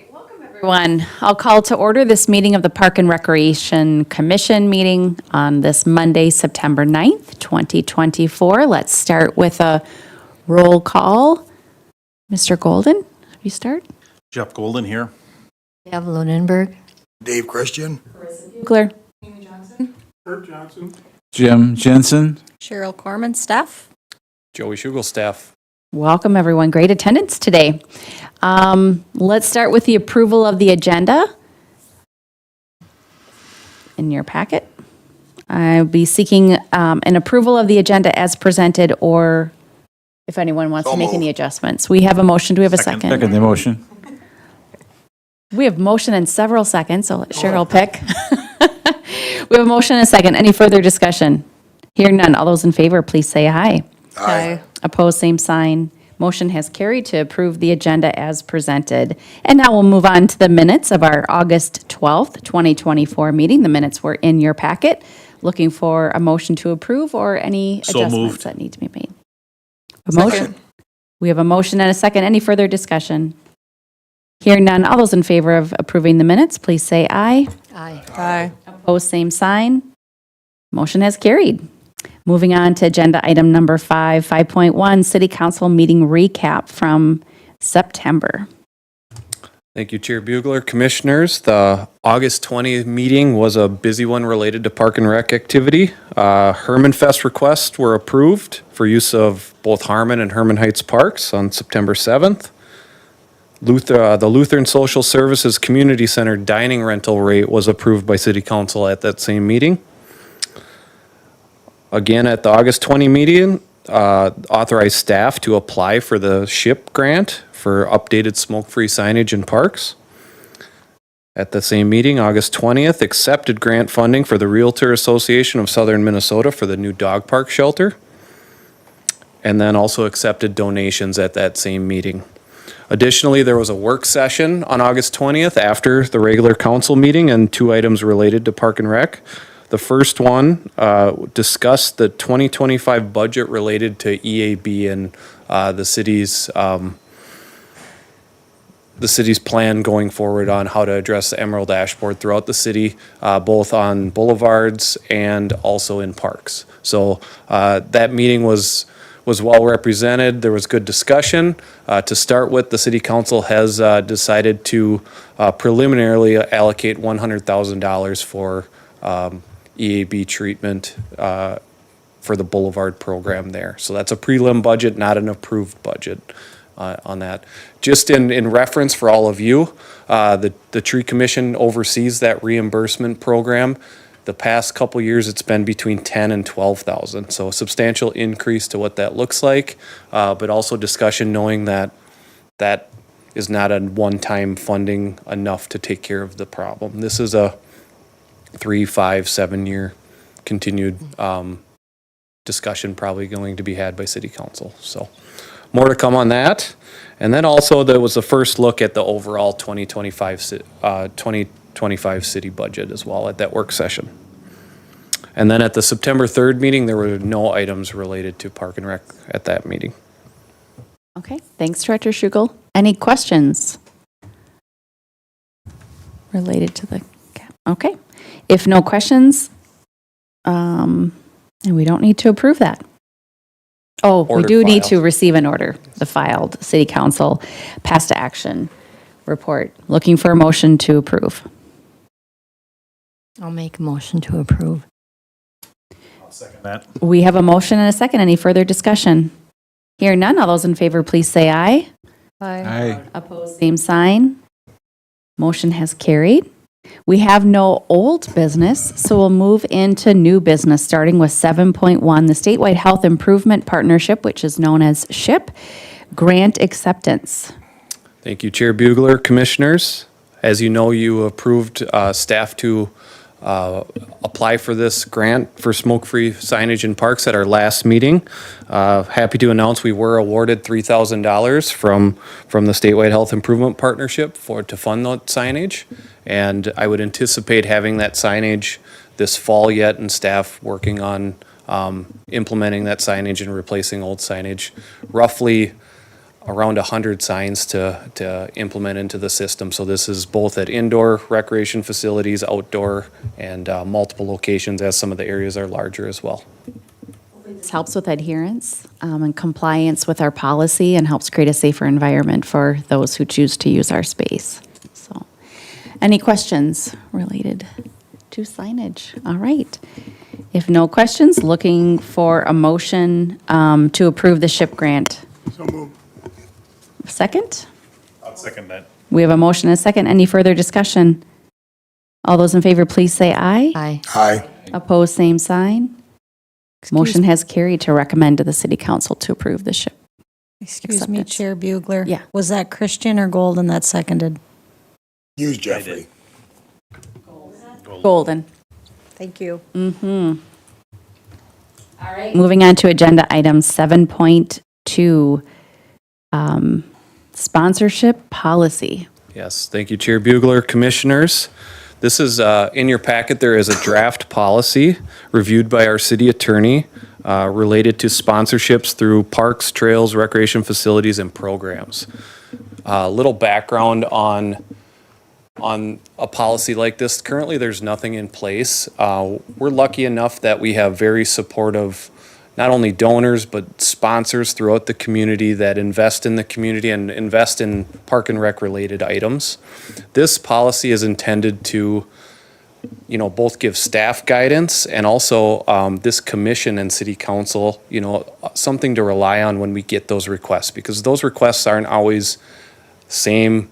Everyone, I'll call to order this meeting of the Park and Recreation Commission meeting on this Monday, September 9th, 2024. Let's start with a roll call. Mr. Golden, have you start? Jeff Golden here. Deb Lunenberg. Dave Christian. Bugler. Jim Jensen. Cheryl Corman, staff. Joey Schugel, staff. Welcome, everyone. Great attendance today. Let's start with the approval of the agenda in your packet. I'll be seeking an approval of the agenda as presented, or if anyone wants So to make moved. any adjustments. We have a motion. Do we have a second? Second the motion. We have motion and several seconds, so let Cheryl pick. We have a motion and a second. Any further discussion? Hearing none. All those in favor, please say aye. Aye. Opposed, same sign. Motion has carried to approve the agenda as presented. And now we'll move on to the minutes of our August 12th, 2024 meeting. The minutes were in your packet. Looking for a motion to approve or any So adjustments moved. that need to be made. A motion. We have a motion and a second. Any further discussion? Hearing none. All those in favor of approving the minutes, please say aye. Aye. Aye. Opposed, same sign. Motion has carried. Moving on to agenda item number 5.1, City Council meeting recap from September. Thank you, Chair Bugler. Commissioners, the August 20th meeting was a busy one related to Park and Rec activity. Herman Fest requests were approved for use of both Harmon and Herman Heights Parks on September 7th. The Lutheran Social Services Community Center dining rental rate was approved by City Council at that same meeting. Again, at the August 20 meeting, authorized staff to apply for the SHIP grant for updated smoke-free signage in parks. At the same meeting, August 20th, accepted grant funding for the Realtor Association of Southern Minnesota for the new dog park shelter. And then also accepted donations at that same meeting. Additionally, there was a work session on August 20th after the regular council meeting and two items related to Park and Rec. The first one discussed the 2025 budget related to EAB and the city's plan going forward on how to address the Emerald Dashboard throughout the city, both on boulevards and also in parks. So that meeting was well represented. There was good discussion. To start with, the city council has decided to preliminarily allocate $100,000 for EAB treatment for the Boulevard program there. So that's a prelim budget, not an approved budget on that. Just in reference for all of you, the Tree Commission oversees that reimbursement program. The past couple years, it's been between 10 and 12,000. So a substantial increase to what that looks like, but also discussion knowing that that is not a one-time funding enough to take care of the problem. This is a 3, 5, 7-year continued discussion probably going to be had by City Council. So more to come on that. And then also there was the first look at the overall 2025 city budget as well at that work session. And then at the September 3rd meeting, there were no items related to Park and Rec at that meeting. Okay, thanks, Director Schugel. Any questions related to the cap? Okay, if no questions, and we don't need to approve that. Oh, we Order do need filed. to receive an order, the filed City Council past action report. Looking for a motion to approve. I'll make a motion to approve. I'll second that. We have a motion and a second. Any further discussion? Hearing none, all those in favor, please say aye. Aye. Opposed, same sign. Motion has carried. We have no old business, so we'll move into new business, starting with 7.1, the Statewide Health Improvement Partnership, which is known as SHIP, grant acceptance. Thank you, Chair Bugler, Commissioners. As you know, you approved staff to apply for this grant for smoke-free signage in parks at our last meeting. Happy to announce we were awarded $3,000 from the Statewide Health Improvement Partnership to fund that signage. And I would anticipate having that signage this fall yet, and staff working on implementing that signage and replacing old signage. Roughly around 100 signs to implement into the system. So this is both at indoor recreation facilities, outdoor, and multiple locations, as some of the areas are larger as well. This helps with adherence and compliance with our policy and helps create a safer environment for those who choose to use our space. So, any questions related to signage? All right. If no questions, looking for a motion to approve the SHIP grant. So moved. Second? I'll second that. We have a motion and a second. Any further discussion? All those in favor, please say aye. Aye. Aye. Opposed, same sign. Motion has carried to recommend to the city council to approve the SHIP. Excuse me, Acceptance. Chair Bugler. Yeah. Was that Christian or Golden that seconded? Use Jeffrey. Golden. Thank you. All right. Moving on to agenda item 7.2, sponsorship policy. Yes, thank you, Chair Bugler. Commissioners, this is, in your packet, there is a draft policy reviewed by our city attorney related to sponsorships through parks, trails, recreation facilities, and programs. A little background on a policy like this. Currently, there's nothing in place. We're lucky enough that we have very supportive, not only donors, but sponsors throughout the community that invest in the community and invest in park and rec related items. This policy is intended to, both give staff guidance and also this commission and city council, something to rely on when we get those requests, because those requests aren't always same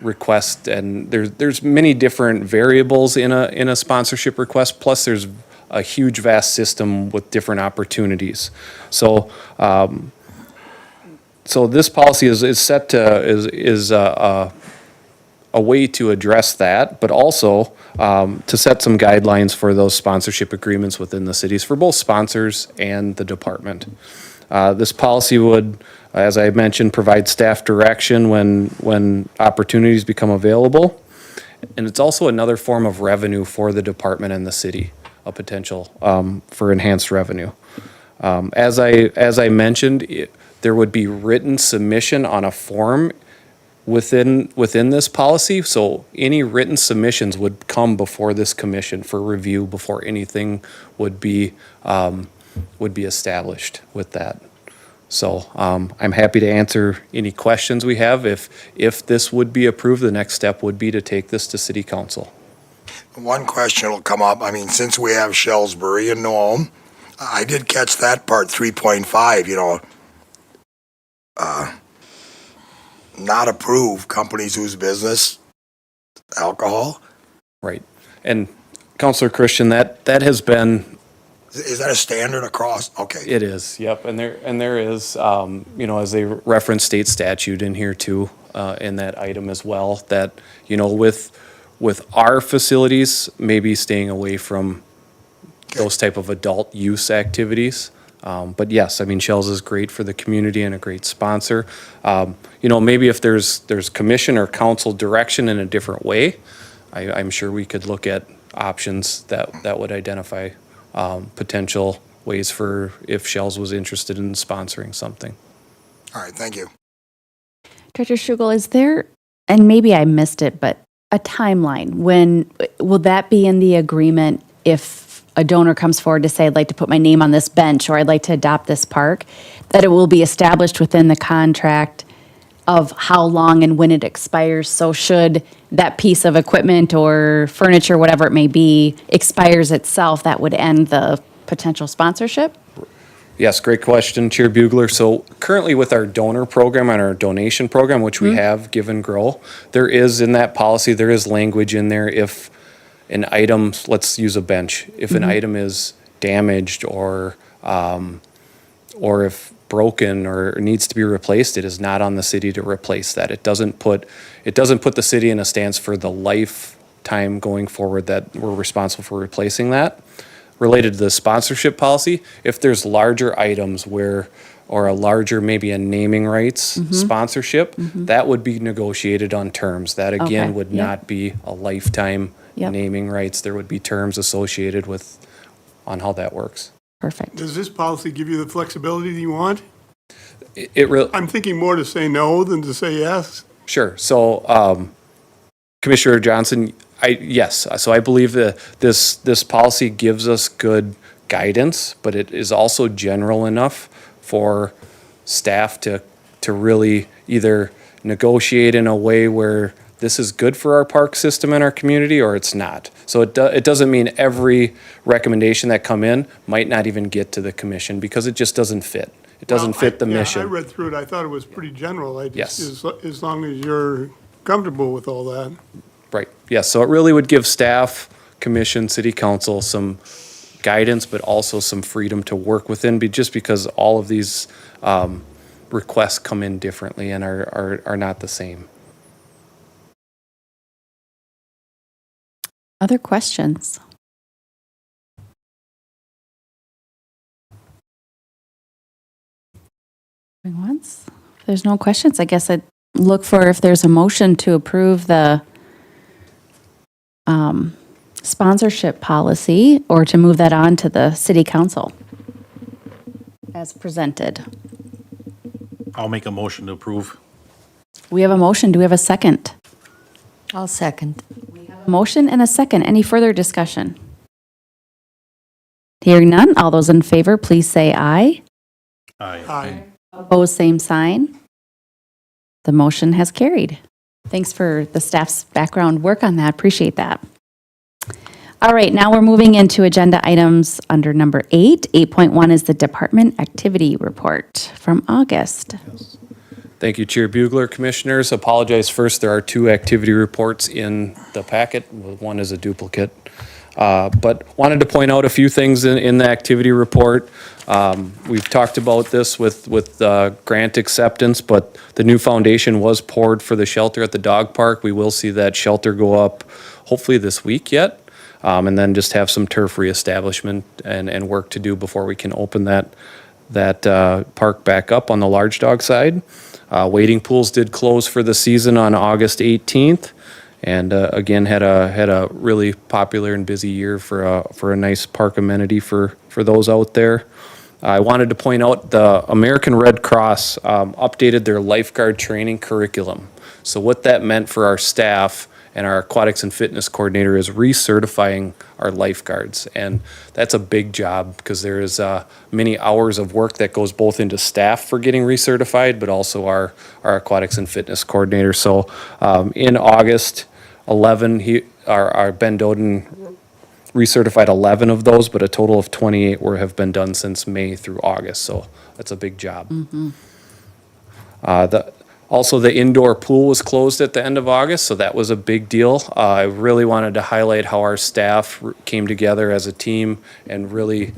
request, and there's many different variables in a sponsorship request, plus there's a huge vast system with different opportunities. So this policy is set to is a way to address that, but also to set some guidelines for those sponsorship agreements within the cities for both sponsors and the department. This policy would, as I mentioned, provide staff direction when opportunities become available. And it's also another form of revenue for the department and the city, a potential for enhanced revenue. As I mentioned, there would be written submission on a form within this policy. So any written submissions would come before this commission for review before anything would be established with that. So I'm happy to answer any questions we have. If this would be approved, the next step would be to take this to city council. One question will come up. I mean, since we have Shellsbury and Nome, I did catch that part 3.5, not approve companies whose business alcohol. Right. And Councilor Christian, that has been. Is that a standard across? Okay. It is, yep, and there is, as they reference state statute in here too, in that item as well, that, with our facilities, maybe staying away from those type of adult use activities. But yes, I mean, Shells is great for the community and a great sponsor. Maybe if there's commission or council direction in a different way, I'm sure we could look at options that would identify potential ways for if Shells was interested in sponsoring something. All right, thank you. Director Schugel, is there, and maybe I missed it, but a timeline? When will that be in the agreement if a donor comes forward to say, I'd like to put my name on this bench or I'd like to adopt this park, that it will be established within the contract of how long and when it expires? So should that piece of equipment or furniture, whatever it may be, expires itself, that would end the potential sponsorship? Yes, great question, Chair Bugler. So currently with our donor program and our donation program, which we have Give and Grow, there is in that policy, there is language in there if an item, let's use a bench, if an item is damaged or if broken or needs to be replaced, it is not on the city to replace that. It doesn't put the city in a stance for the lifetime going forward that we're responsible for replacing that. Related to the sponsorship policy, if there's larger items or a larger, maybe a naming rights sponsorship, that would be negotiated on terms. That again Okay, would yep. not be a lifetime Yep. naming rights. There would be terms associated on how that works. Perfect. Does this policy give you the flexibility that you want? It really, I'm thinking more to say no than to say yes. sure. So, Commissioner Johnson, yes, so I believe that this policy gives us good guidance, but it is also general enough for staff to really either negotiate in a way where this is good for our park system and our community, or it's not. So it doesn't mean every recommendation that come in might not even get to the commission, because it just doesn't fit. It doesn't fit the Yeah, I mission. read through it. I thought it was pretty general. I Yes. just, as long as you're comfortable with all that. Right, yes, so it really would give staff, commission, city council some guidance, but also some freedom to work within, just because all of these requests come in differently and are not the same. Other questions? Going once? If there's no questions, I guess I'd look for if there's a motion to approve the sponsorship policy, or to move that on to the city council as presented. I'll make a motion to approve. We have a motion. Do we have a second? I'll second. A motion and a second. Any further discussion? Hearing none, all those in favor, please say aye. Aye. Aye. Opposed, same sign. The motion has carried. Thanks for the staff's background work on that. Appreciate that. All right, now we're moving into agenda items under number 8. 8.1 is the department activity report from August. Thank you, Chair Bugler. Commissioners, apologize first, there are 2 activity reports in the packet. One is a duplicate. But wanted to point out a few things in the activity report. We've talked about this with grant acceptance, but the new foundation was poured for the shelter at the dog park. We will see that shelter go up hopefully this week yet. And then just have some turf reestablishment and work to do before we can open that park back up on the large dog side. Wading pools did close for the season on August 18th. And again, had a really popular and busy year for a nice park amenity for those out there. I wanted to point out the American Red Cross updated their lifeguard training curriculum. So what that meant for our staff and our aquatics and fitness coordinator is recertifying our lifeguards. And that's a big job, because there is many hours of work that goes both into staff for getting recertified, but also our aquatics and fitness coordinator. So in August, 11, our Ben Doden recertified 11 of those, but a total of 28 have been done since May through August. So that's a big job. Also, the indoor pool was closed at the end of August, so that was a big deal. I really wanted to highlight how our staff came together as a team and really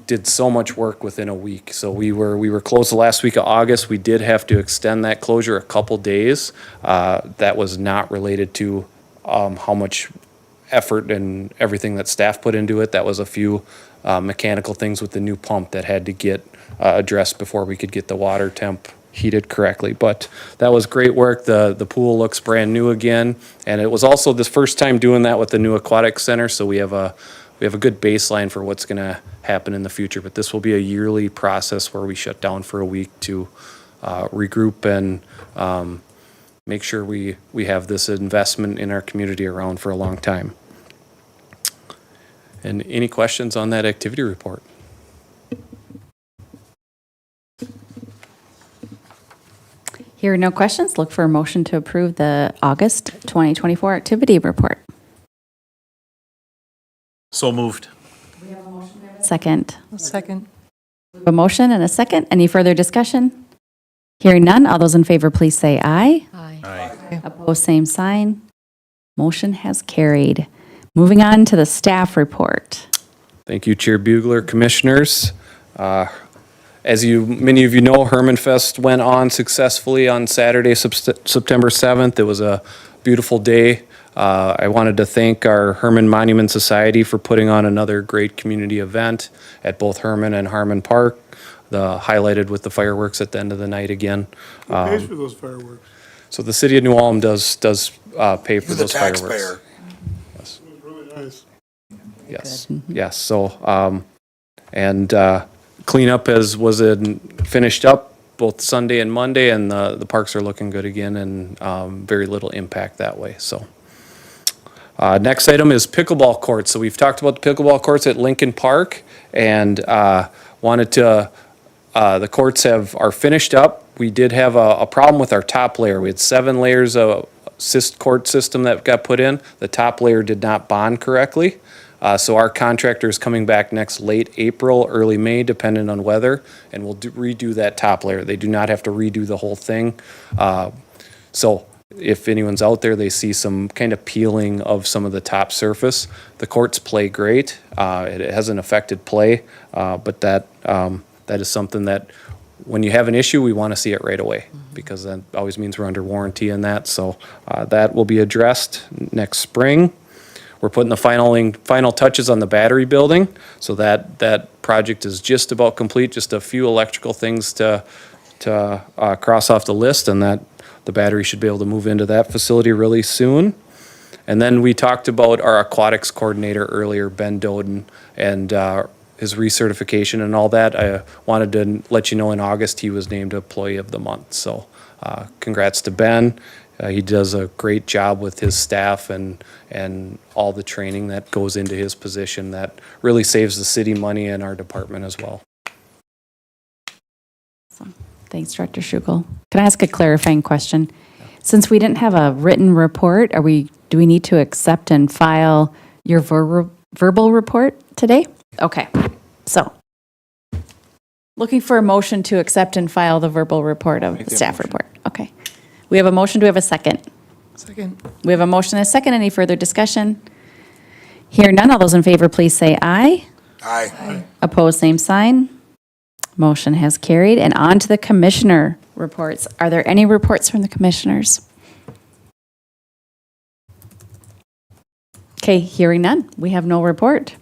did so much work within a week. So we were closed the last week of August. We did have to extend that closure a couple days. That was not related to how much effort and everything that staff put into it. That was a few mechanical things with the new pump that had to get addressed before we could get the water temp heated correctly. But that was great work. The pool looks brand new again, and it was also the first time doing that with the new aquatic center. So we have a good baseline for what's going to happen in the future. But this will be a yearly process where we shut down for a week to regroup and make sure we have this investment in our community around for a long time. And any questions on that activity report? Here are no questions. Look for a motion to approve the August 2024 activity report. So moved. Second. Second. A motion and a second. Any further discussion? Hearing none, all those in favor, please say aye. Aye. Aye. Opposed, same sign. Motion has carried. Moving on to the staff report. Thank you, Chair Bugler, Commissioners. As many of you know, Herman Fest went on successfully on Saturday, September 7th. It was a beautiful day. I wanted to thank our Herman Monument Society for putting on another great community event at both Herman and Harmon Park, highlighted with the fireworks at the end of the night again. Who pays for those fireworks? So the city of New Ulm does pay for You're the those fireworks. taxpayer. It was really nice. Yes, yes. So, cleanup finished up both Sunday and Monday, and the parks are looking good again, and very little impact that way, so. Next item is pickleball courts. So we've talked about the pickleball courts at Lincoln Park, and the courts are finished up. We did have a problem with our top layer. We had 7 layers of court system that got put in. The top layer did not bond correctly. So our contractor is coming back next late April, early May, depending on weather, and we'll redo that top layer. They do not have to redo the whole thing. So if anyone's out there, they see some kind of peeling of some of the top surface. The courts play great. It hasn't affected play, but that is something that when you have an issue, we want to see it right away, because that always means we're under warranty in that. So that will be addressed next spring. We're putting the final touches on the battery building, so that project is just about complete. Just a few electrical things to cross off the list, and that the battery should be able to move into that facility really soon. And then we talked about our aquatics coordinator earlier, Ben Doden, and his recertification and all that. I wanted to let you know in August he was named Employee of the Month. So congrats to Ben. He does a great job with his staff and all the training that goes into his position. That really saves the city money and our department as well. Thanks, Director Schugel. Can I ask a clarifying question? Since we didn't have a written report, do we need to accept and file your verbal report today? Okay, so looking for a motion to accept and file the verbal report of the staff report. Okay. We have a motion. Do we have a second? Second. We have a motion and a second. Any further discussion? Hear none. All those in favor, please say aye. Aye. Opposed, same sign. Motion has carried. And on to the commissioner reports. Are there any reports from the commissioners? Okay, hearing none. We have no report.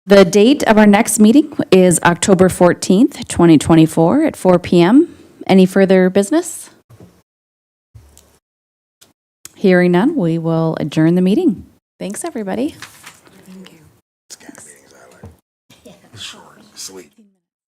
The date of our next meeting is October 14th, 2024 at 4 p.m. Any further business? Hearing none, we will adjourn the meeting. Thanks, everybody. It's kind of meetings I like. Short, sweet.